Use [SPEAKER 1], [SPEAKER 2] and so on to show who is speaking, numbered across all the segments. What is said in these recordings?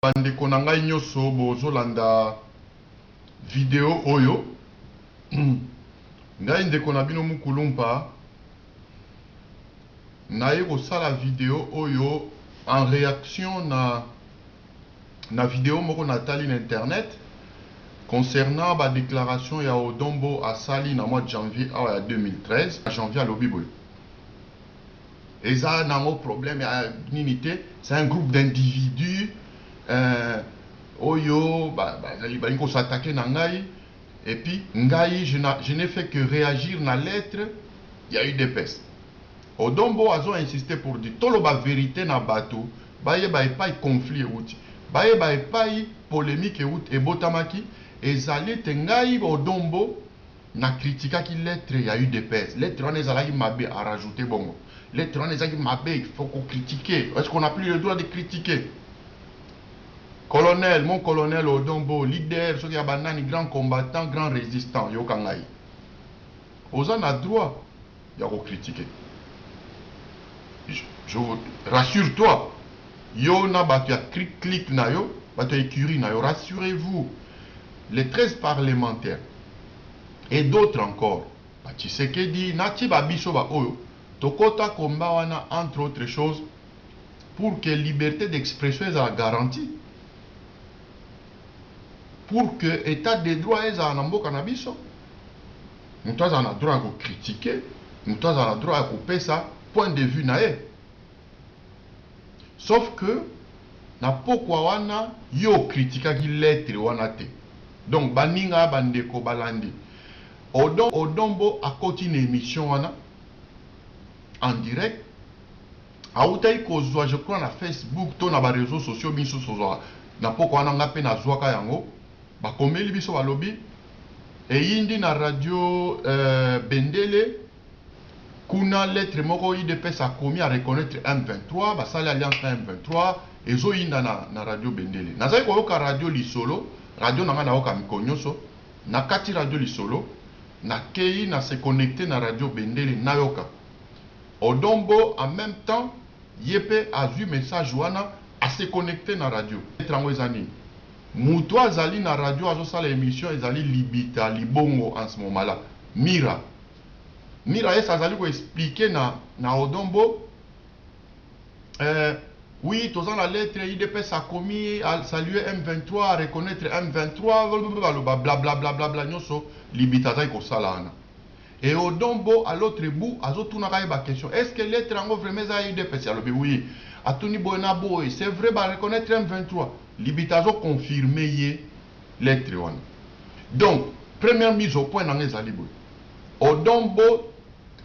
[SPEAKER 1] bandeko na ngai nyonso bozolanda video oyo ngai ndeko na bino Mukulumpa naye kosala video oyo en réaction na video moko natali na internet concernant ba déclaration ya Odombo asali na mois de janvier ya 2013 janvier alobi boye eza nango problème ya nini te, c'est un groupe d'individus oyo balingi s'attaquer na ngai et puis ngai je n'ai fait que réagir na lettre. Il y a eu des pestes. Odombo azo insisté pour dire toloba vérité na bato baye ba epai conflit euti baye ba epai polémique euti ebotamaki ezali te ngai Odombo na critica ki lettre. Il y a eu des pestes. Lettre on ezalaki mabe à rajouter bongo. Lettre on ezalaki mabe, il faut qu'on critique. Est-ce qu'on n'a plus le droit de critiquer? Colonel, mon colonel Odombo, leader, ceux qui abandonnent, grand combattant, grand résistant, yo kangai. Osan a droit, il y a critiquer. Rassure-toi, yo na batu ya clic na yo, batu ya écurie na yo, rassurez-vous, les 13 parlementaires et d'autres encore, Tshisekedi, Nati Babiso ba oyo, tokota komba wana entre autres choses pour que liberté d'expression soit garantie. Pour que l'état de droit est en ambo nabiso, nous avons le droit de critiquer, nous avons le droit de couper ça, point de vue nae. Sauf que, na pokwa wana, yo critica ki lettre wana te. Donc, baninga bandeko balandi. Odombo a continué l'émission wana, en direct. Aoutai kozwa, je crois, na Facebook, to na ba réseaux sociaux, biso sozwa. Na pokwa wana ngape na zwaka yango. Bakomeli biso balobi et indi na radio Bendele kuna lettre moko IDPS a commis à reconnaître M23 basali alliance na M23 ezo inda na radio Bendele nazali koyoka radio Lisolo radio nanga na oka mikonyoso na kati radio Lisolo na kei na se connecter na radio Bendele na yoka Odombo en même temps yepe a vu message wana a se connecter na radio etrango ezani Moutou azali na radio azosala émission ezali libita libongo en ce moment là Mira es azali ko expliquer na Odombo oui tous la lettre IDPS a commis à saluer M23 à reconnaître M23 blablabla nyoso libita zai ko sala et Odombo à l'autre bout azotuna ba question est-ce que lettre ngo vraiment za IDPS alobi oui atuni boyna boy c'est vrai ba reconnaître M23 Libitazo confirmé yé lettre one. Donc, première mise au point dans les alibou. Odombo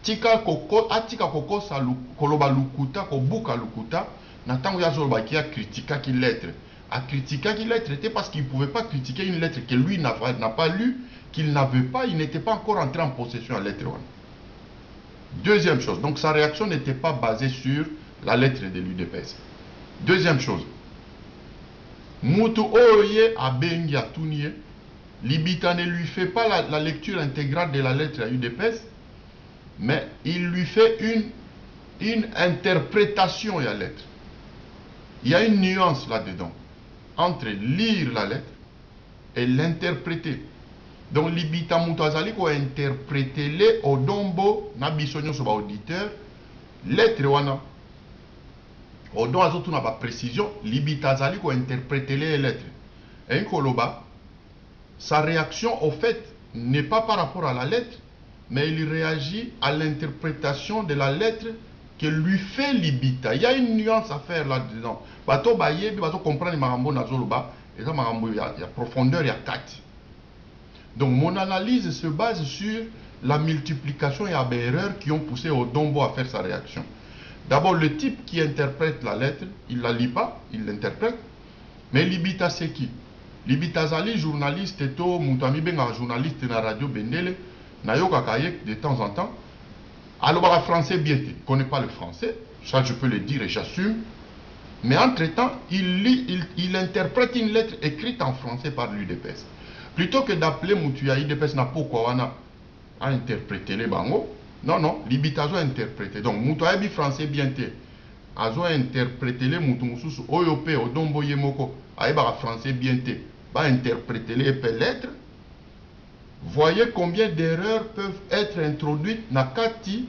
[SPEAKER 1] tika koko atika koko salu koloba lukuta ko buka lukuta natango ya zoloba qui a critiqué qui lettre. A critiqué qui lettre était parce qu'il ne pouvait pas critiquer une lettre que lui n'a pas lu, qu'il n'avait pas, il n'était pas encore entré en possession de la lettre one. Deuxième chose, donc sa réaction n'était pas basée sur la lettre de l'UDPS. Deuxième chose, Moutou Oye a bengi atounie, Libita ne lui fait pas la lecture intégrale de la lettre à UDPS, mais il lui fait une interprétation de la lettre. Il y a une nuance là-dedans, entre lire la lettre et l'interpréter. Donc Libita Moutou Azali ko interpréter les Odombo, Nabisonyo sur auditeur, lettre wana. Odon azotu na ba précision, Libita Zali ko interpréter les lettres. Et Koloba, sa réaction au fait n'est pas par rapport à la lettre, mais il réagit à l'interprétation de la lettre que lui fait Libita. Il y a une nuance à faire là-dedans. Bato bayebi, bato comprendre marambo na zoloba, et ça marambo il y a profondeur, il y a kati. Donc mon analyse se base sur la multiplication et des erreurs qui ont poussé Odombo à faire sa réaction. D'abord, le type qui interprète la lettre, il ne la lit pas, il l'interprète. Mais Libita, c'est qui? Libita Zali, journaliste, et tout, Moutami Benga, journaliste de la radio Bendele, Nayoka Kayek, de temps en temps. Alors, le français, bien, il ne connaît pas le français, ça je peux le dire et j'assume. Mais entre-temps, il interprète une lettre écrite en français par l'UDPS. Plutôt que d'appeler Moutuya UDPS, n'a pas quoi, à interpréter les bangos. Non, Libita a interprété. Donc, Moutou Abi français bien té. A interprété les Moutou Moussous, Oyope, Odombo Yemoko. aïba français bien te, va interpréter les lettres. Voyez combien d'erreurs peuvent être introduites nakati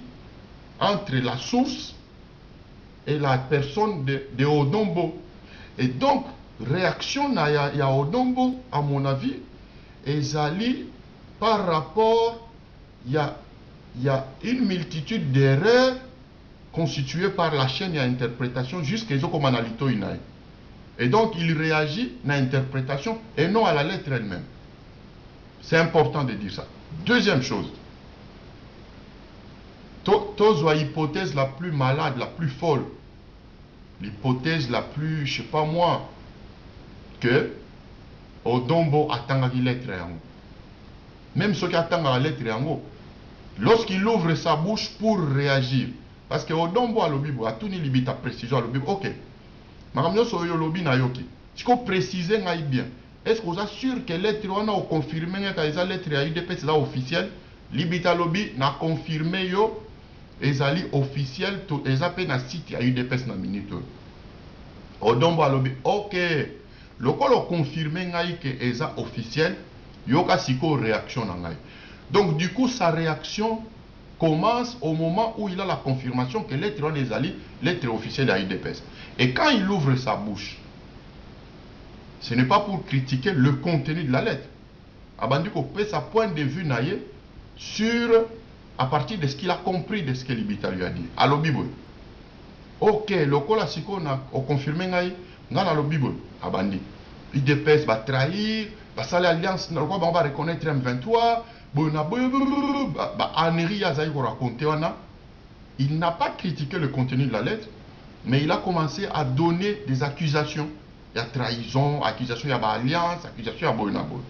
[SPEAKER 1] entre la source et la personne de Odombo. Et donc, réaction na ya Odombo, à mon avis, ezali par rapport, il y a une multitude d'erreurs constituées par la chaîne et interprétation jusqu'à ce comme analyto inaï. Et donc, il réagit à l'interprétation et non à la lettre elle-même. C'est important de dire ça. Deuxième chose, la hypothèse la plus malade, la plus folle, l'hypothèse la plus, je sais pas moi, que Odombo attend la lettre. Même ceux qui attendent la lettre, lorsqu'il ouvre sa bouche pour réagir, parce que Odombo a l'obi, a tout ni limite à précision, ok, madame Yosoyo lobi na yoki, si vous précisez bien, est-ce que vous êtes sûr que lettre on a confirmé que les lettres à UDP c'est officiel, libita lobby n'a confirmé yo, les alliés officiels, tout les appels na site à UDP na minute. Odombo a lobby, ok, le col a confirmé que les officiel, yoka siko réaction nangai. Donc du coup sa réaction commence au moment où il a la confirmation que lettre on les alliés, lettre officielle à UDP. Et quand il ouvre sa bouche, ce n'est pas pour critiquer le contenu de la lettre. Abandi ko peut sa point de vue naïe sur à partir de ce qu'il a compris de ce que Libita lui a dit. Allo Bible. Ok, le cola siko na confirmé naïe, ngana allo Bible. Abandi. IDPS va trahir, va saler alliance, on va reconnaître M23, il n'a pas critiqué le contenu de la lettre, mais il a commencé à donner des accusations. Il y a trahison, accusation, il y a alliance, accusation, il y a boinabo.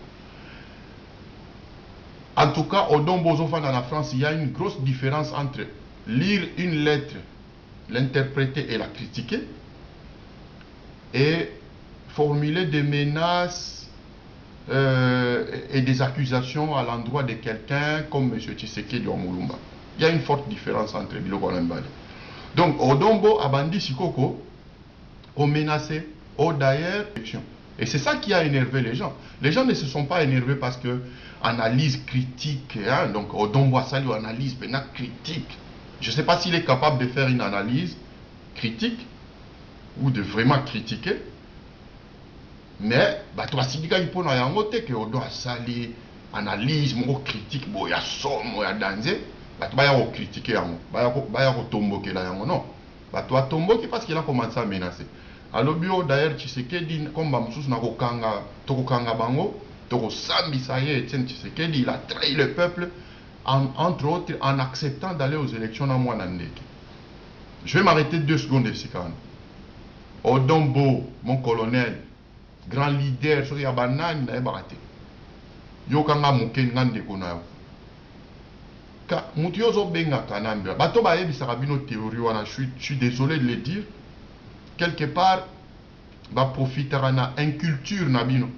[SPEAKER 1] En tout cas, au Don Bozofan dans la France, il y a une grosse différence entre lire une lettre, l'interpréter et la critiquer, et formuler des menaces et des accusations à l'endroit de quelqu'un comme M. Tshisekedi ou Moulumba. Il y a une forte différence entre Biloko et Mbale. Donc, Odombo a bandi Sikoko, ont menacé. Oh d'ailleurs, et c'est ça qui a énervé les gens. Les gens ne se sont pas énervés parce que analyse critique, hein, donc Odombo Asali analyse, mais critique. Je ne sais pas s'il est capable de faire une analyse critique ou de vraiment critiquer. Mais, tu vas se dire qu'il faut que Odombo Asali analyse, critique, il y a somme, il y a danger. Tu vas critiquer, tu vas tomber non. Tu vas tomber parce qu'il a commencé à menacer. Alors bio d'ailleurs Tshisekedi comme Bamsous na kokanga bango toko sambi ça y est Etienne Tshisekedi il a trahi le peuple entre autres en acceptant d'aller aux élections à Mwanandeke. Je vais m'arrêter 2 secondes ici quand même. Odombo, mon colonel, grand leader sur Yabanani na ebaraté. Yo kanga muke ngande kona yo. Ka mutio zo benga kanambe. Bato ba yebisaka bino théorie wana je suis désolé de le dire. Quelque part, va profiter de l'inculture nabino.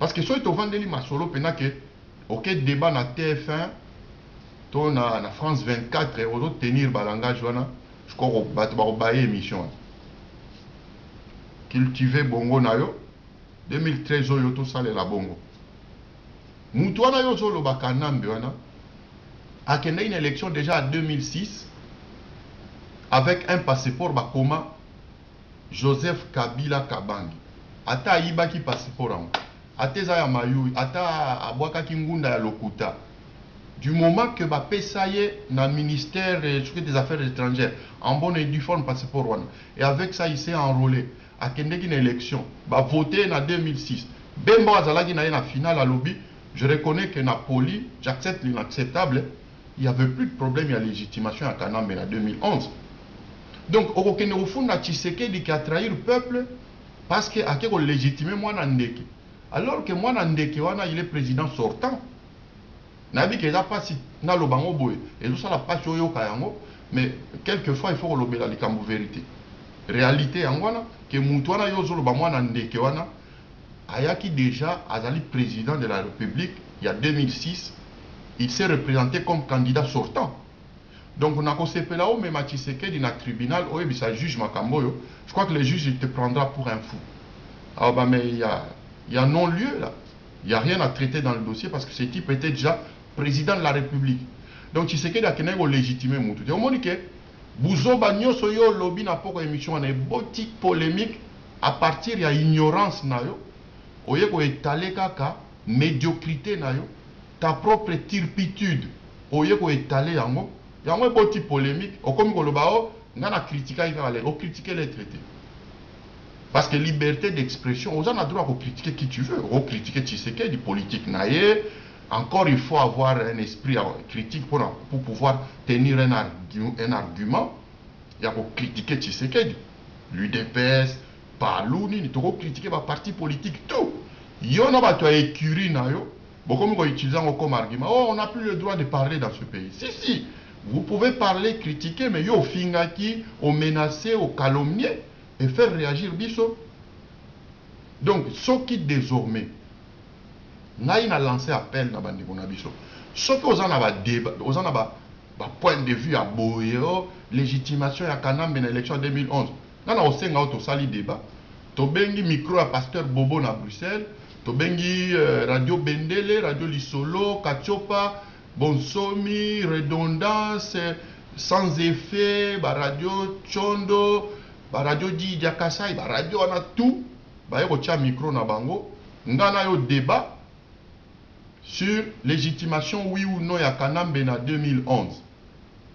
[SPEAKER 1] Parce que si tu vends des masolo, ok débat na TF1, to na France 24 et on tenir balangage je crois que va bailler émission. Cultiver bongo na yo 2013 yo to sale la bongo. Mutu wana yo solo bakanambe wana. A kende une élection déjà en 2006 avec un passeport bakoma Joseph Kabila Kabangi. Ata ibaki passeport en. Ata za ya mayu, ata abwaka kingunda ya lokuta. Du moment que ba pesaye na ministère des Affaires étrangères en bonne et due forme passeport one. Et avec ça il s'est enrôlé. A kende une élection, ba voté en 2006. Bembo azalaki na na finale à lobby, je reconnais que Napoli, j'accepte l'inacceptable. Il n'y avait plus de problème à légitimation à Kanambe en 2011. Donc, au fond, Tshisekedi qui a trahi le peuple parce qu'il a légitimé Mwanandeke. Alors que Mwanandeke, il est président sortant. Nabi qui n'a pas si na lobango boy et tout ça la pas yo kayango mais quelquefois il faut lober la likambo vérité. Réalité angwana que mutwana yo zo loba Mwanandeke wana ayaki déjà azali président de la République il y a 2006, il s'est représenté comme candidat sortant. Donc, on a constaté là où même Tshisekedi dans le tribunal, où il juge Makamboyo. Je crois que le juge il te prendra pour un fou. Ah bah mais il y a non-lieu là. Il n'y a rien à traiter dans le dossier parce que ce type était déjà président de la République. Donc Tshisekedi a kené légitimer Moutou. Et on dit que Bouzo Bagnoso yo lobby na poko émission on est boutique polémique à partir de l'ignorance na yo. Oye ko étaler kaka médiocrité na yo, ta propre turpitude. Oye ko étaler yango. Yango boutique polémique. O comme ko loba o ngana critiquer ikale, o critiquer les traités. Parce que liberté d'expression, on a droit à critiquer qui tu veux. On critiquer Tshisekedi, politique naïe. Encore, il faut avoir un esprit critique pour pouvoir tenir un argument. Il y a pour critiquer Tshisekedi. L'UDPS, Palouni, il faut critiquer le parti politique, tout. Il y a une écurie, comme on utilise comme argument. Oh, on n'a plus le droit de parler dans ce pays. Si, si. Vous pouvez parler, critiquer, mais il y a au fingaki, au menacé, au calomnier. Et faire réagir Bisso. Donc, ce qui désormais, n'a lancé appel dans Bandeko Bisso. Ce qui vous en a débat, vous en a point de vue à Boyeo, légitimation à Kanam dans l'élection 2011. Là, on a au sali débat. Tobengi micro à Pasteur Bobo à Bruxelles. Tobengi Radio Bendele, Radio Lisolo, Kachopa, Bonsomi, Redondance, Sans effet, Radio Chondo. Radio di Diakasai, radio on a tout, yoko tia micro na bango, ngana yo débat sur légitimation oui ou non ya Kanambe na 2011.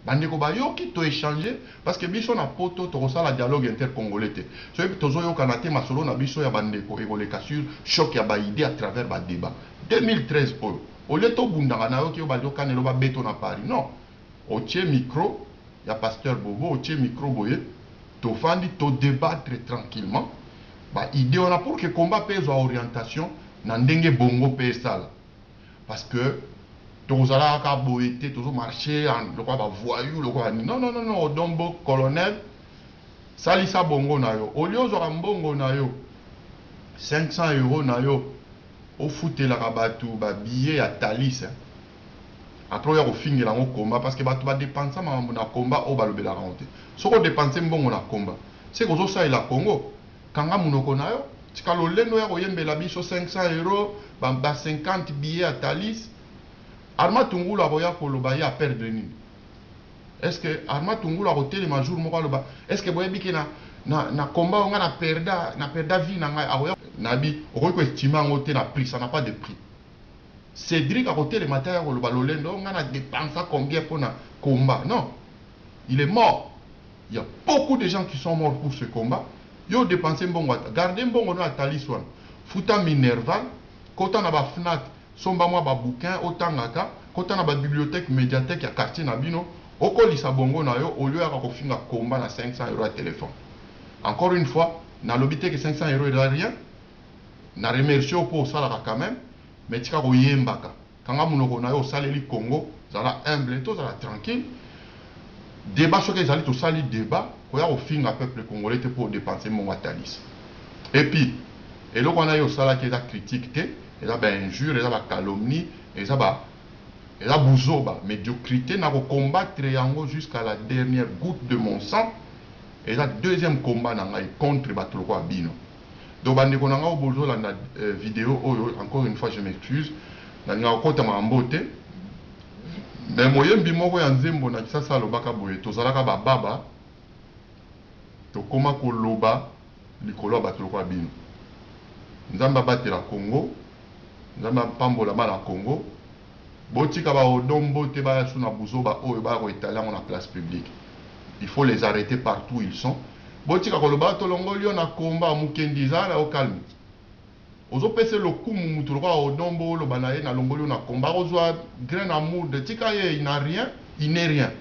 [SPEAKER 1] Bandeko ba yo ki to échanger parce que biso na poto to la dialogue intercongolais te. So que tozo yo kanate masolo na biso ya bandeko ekoleka sur choc ya ba idée à travers ba débat. 2013 au lieu to bundanga na yo ki yo ba yo kanelo ba beto na Paris. Non. Au tie micro ya Pasteur Bobo, au tie micro boye. To fandi to débattre tranquillement bah idée on a pour que combat pèse à orientation na ndenge bongo pèsal parce que tous ala ka boité tous marcher en le quoi ba voyou le quoi non non non non dombo colonel salisa bongo na yo au lieu zo mbongo na yo 500 € na yo au fouté la rabatu ba billet à Thalys après il y a au fin de la combat parce que tu vas dépenser na combat au balobela raconter ce qu'on dépense mbongo na combat c'est que ça il la Congo kanga munoko na yo tika lo lendo ya koyembela biso 500 € ba 50 billets à Thalys Arma Tungula boya koloba ya perdre nini est-ce que Arma Tungula hôtel ma jour moko loba est-ce que boyebi ke na combat on na perda vie na ngai awoya nabi oko estima ngote na prix ça n'a pas de prix. Cédric à côté le matin, on a dépensé combien pour un combat. Non, il est mort. Il y a beaucoup de gens qui sont morts pour ce combat. Ils ont dépensé un bon watt. Gardez un bon à Taliswan. Fouta Minerval, quand on a ba FNAC, somba moi ba bouquin, autant ngaka, quand on a ba bibliothèque, médiathèque, il y a quartier Nabino, au colisa bongo na yo, au lieu de faire un combat à 500 € à téléphone. Encore une fois, dans l'obité que 500 € est rien, na remercié pour ça quand même. Mais tu as yembaka quand on a au saleli Congo ça va humble tout ça va tranquille débat sur que allez tout sali débat pour y au fin à peuple congolais pour dépenser mon Thalys et puis et là on a eu ça là qui est la critique et là ben injure et là la calomnie et ça va et là bouzoba médiocrité n'a combattre yango jusqu'à la dernière goutte de mon sang et là deuxième combat n'a contre batoko abino. Donc, on a une vidéo, encore une fois, je m'excuse. On a une beauté. Mais moi, je suis un zembo na kisa sa lobaka boye. Tozalaka ba baba. Tokoma ko loba likolo batoko abino. Nzamba batela Congo. Nzamba pambola bana Congo. Botika ba odombo te ba suna buzoba oyo ba ko italien na place publique. Il faut les arrêter partout où ils sont. Botika koloba tolongolio na komba mukendi zala au calme. Ozo pese le kumu muturoka odombo lo banaye na longolio na komba ozwa grain amour de tika ye il n'a rien, il n'est rien.